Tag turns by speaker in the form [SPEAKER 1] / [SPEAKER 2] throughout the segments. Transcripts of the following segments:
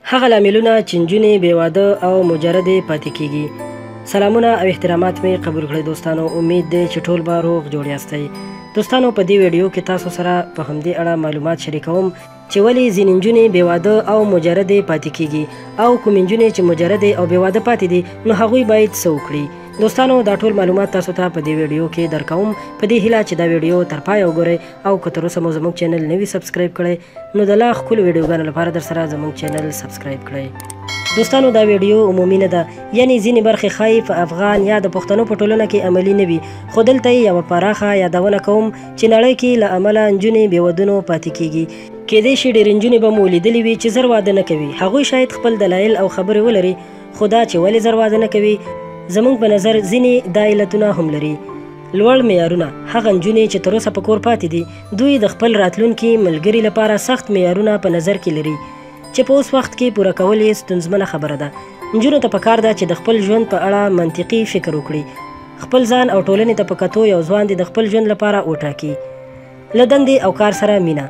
[SPEAKER 1] هغه لاملونه چې نجونې بې واده او مجردې پاتې کیږي. سلامونه او احترامات مې قبول کړئ دوستانو. امید دی چې ټول به روغ جوړ یاستئ. دوستانو په دې ویډیو کې تاسو سره په همدې اړه معلومات شریکوم چې ولې ځینې نجونې بې واده او مجردې پاتې کیږي او کومې نجونې چې مجردې او بې واده پاتې دي نو هغوی باید څه وکړي. دوستانو دا ټول معلومات تاسو ته په دې ویډیو کې درکوم په دې هیله چې دا ویډیو تر پایه وګورئ او که تر اوسه مو زموږ چینل نه وي سبسکرایب کړی نو د لا ښکلو ویډیوګانو لپاره در سره زموږ چینل سبسکرایب کړئ. دوستانو دا ویډیو عمومي نه ده، یعنی ځینې برخې ښایي په افغان یا د پښتنو په ټولنه کې عملي نه وي، خو دلته یې یوه پراخه یادونه کوم چې نړۍ کې له امله نجونې بې ودونو پاتې کیږي. کیدای شي ډېرې نجونې به مو لیدلې وي چې زر واده نه کوي. هغوی شاید خپل دلایل او خبرې ولري، خو دا چې ولې زر واده نه کوي زموږ په نظر ځینې دا علتونه هم لري. لوړ معیارونه. هغه نجونې چې تر اوسه په کور پاتې دي دوی د خپل راتلونکي ملګري لپاره سخت معیارونه په نظر کې لري چې په اوس وخت کې پوره کول یې ستونزمنه خبره ده. نجونو ته پکار ده چې د خپل ژوند په اړه منطقي فکر وکړي. خپل ځان او ټولنې ته په کتو یو ځوان د خپل ژوند لپاره وټاکي. له دندې او کار سره مینه.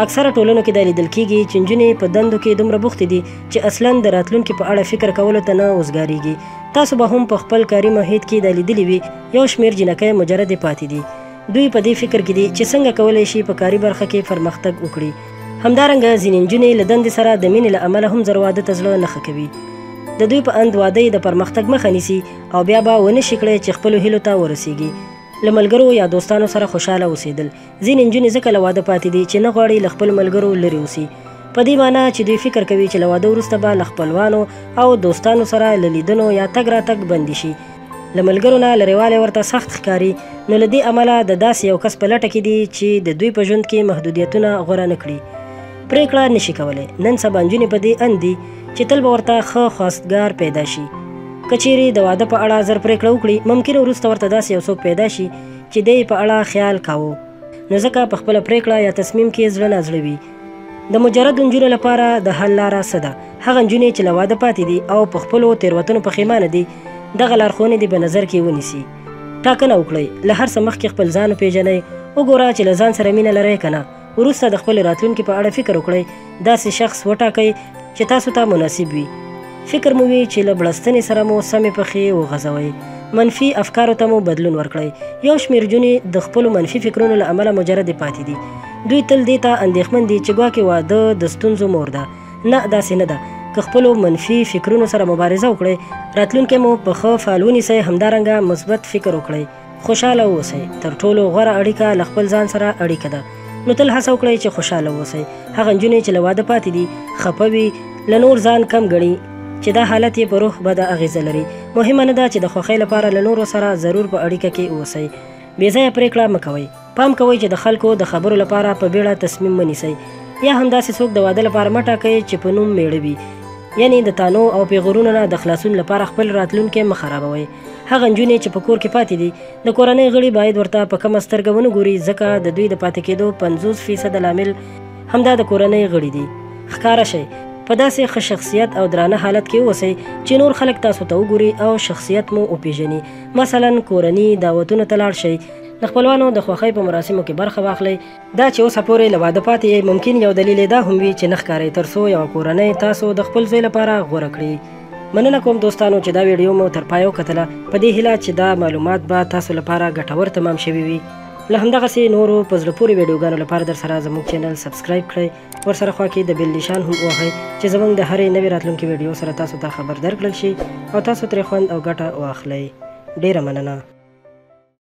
[SPEAKER 1] اکثره ټولنو کې دا لیدل کیږي چې نجونې په دندو کې دومره بوختې دي چې اصلا د راتلونکي په اړه فکر کولو ته نه وزګارېږي. تاسو به هم په خپل کاري محیط کې دا لیدلي وي یو شمېر جینکۍ مجردې پاتې دي. دوی په دې فکر کې دي چې څنګه کولی شي په کاري برخه کې پرمختګ وکړي. همدارنګه ځینې نجونې له دندې سره د مینې له امله هم زر واده ته زړه نه ښه کوي. د دوی په اند واده د پرمختګ مخه نیسي او بیا به ونه شي کړی چې خپلو هیلو ته ورسیږي. له ملګرو یا دوستانو سره خوشحاله اوسېدل. ځینې نجونې ځکه له واده پاتې دي چې نه غواړي له خپلو ملګرو لرې اوسي، په دې معنی چې دوی فکر کوي چې له واده وروسته به له خپلوانو او دوستانو سره له لیدنو یا تګ راتګ بندي شي. له ملګرو نه لرېوالی ورته سخت ښکاري، نو له دې امله د داسې یو کس په لټه کې دي چې د دوی په ژوند کې محدودیتونه غوره نه کړي. پریکړه نشي کولی. نن سبا نجونې په دې اند دي چې تل به ورته ښه خواستګار پیدا شي. که چیرې د واده په اړه زر پریکړه وکړي ممکن وروسته ورته داسې یو څوک پیدا شي چې دی په اړه خیال کاوه، نو ځکه په خپله پریکړه یا تصمیم کې زړه نازړه وي. د مجردو نجونو لپاره د حل لاره څه ده؟ هغه نجونې چې له واده پاتې دي او په خپلو تېروتنو پښیمانه دي دغه لارښوونې دې په نظر کې ونیسي. ټاکنه وکړئ. له هر څه مخکې خپل ځان وپېژنئ. وګوره چې له ځان سره مینه لرئ که نه. وروسته د خپل راتلونکي په اړه فکر وکړئ. داسې شخص وټاکئ چې تاسو ته مناسب وي. فکر مو وي چې له بړستنې سره مو سمې پښې وغځوئ. منفي افکارو ته مو بدلون ورکړئ. یو شمېر نجونې د خپلو منفي فکرونو له امله مجردې پاتې دي. دوی تل دې ته اندېښمن دي چې ګواکې واده د ستونزو مور ده. نه، داسې نه ده. که خپلو منفي فکرونو سره مبارزه وکړئ راتلونکی مو په ښه فال ونیسئ. همدارنګه مثبت فکر وکړئ. خوشحاله واوسئ. تر ټولو غوره اړیکه له خپل ځان سره اړیکه ده، نو تل هڅه وکړئ چې خوشحاله واوسئ. هغه نجونې چې له واده پاتې دي خفه وي، له نور ځان کم ګڼي چې دا حالت یې په روح بده اغیزه لري. مهمه نه ده چې د خوښۍ لپاره له نورو سره ضرور په اړیکه کې اوسئ. بې ځایه پریکړه مه کوئ. پام کوئ چې د خلکو د خبرو لپاره په بیړه تصمیم ونیسئ. یا هم داسې څوک د واده لپاره مه ټاکئ چې په نوم میړه وي، یعنی د تانو او پیغورونو نه د خلاصون لپاره خپل راتلونکی مه خرابوئ. هغه نجونې چې په کور کې پاتې دي د کورنۍ غړي باید ورته په کمه سترګه ونه ګوري، ځکه د دوی د پاتې کېدو 50% لامل همدا د کورنۍ غړي دي. ښکاره شئ. په داسې ښه شخصیت او درانه حالت کې اوسئ چې نور خلک تاسو ته وګوري او شخصیت مو وپېژني. مثلا کورني دعوتونو ته لاړ شئ. د خپلوانو د خوښۍ په مراسمو کې برخه واخلئ. دا چې اوسه پورې له واده پاتې یې ممکن یو دلیل دا هم وي چې نه ښکارئ، تر څو یوه کورنۍ تاسو د خپل زوی لپاره غوره کړي. مننه کوم دوستانو چې دا ویډیو مو تر پایه وکتله. په دې هیله چې دا معلومات به تاسو لپاره ګټور تمام شوي وي. له همدغسې نورو په زړه پورې ویډیوګانو لپاره در سره زموږ چینل سبسکرایب کړئ. ورسره خوا کې د بیل نشان هم ووهئ چې زموږ د هرې نوې راتلونکې ویډیو سره تاسو ته خبر درکړل شي او تاسو ترې خوند او ګټه واخلئ. ډیره مننه.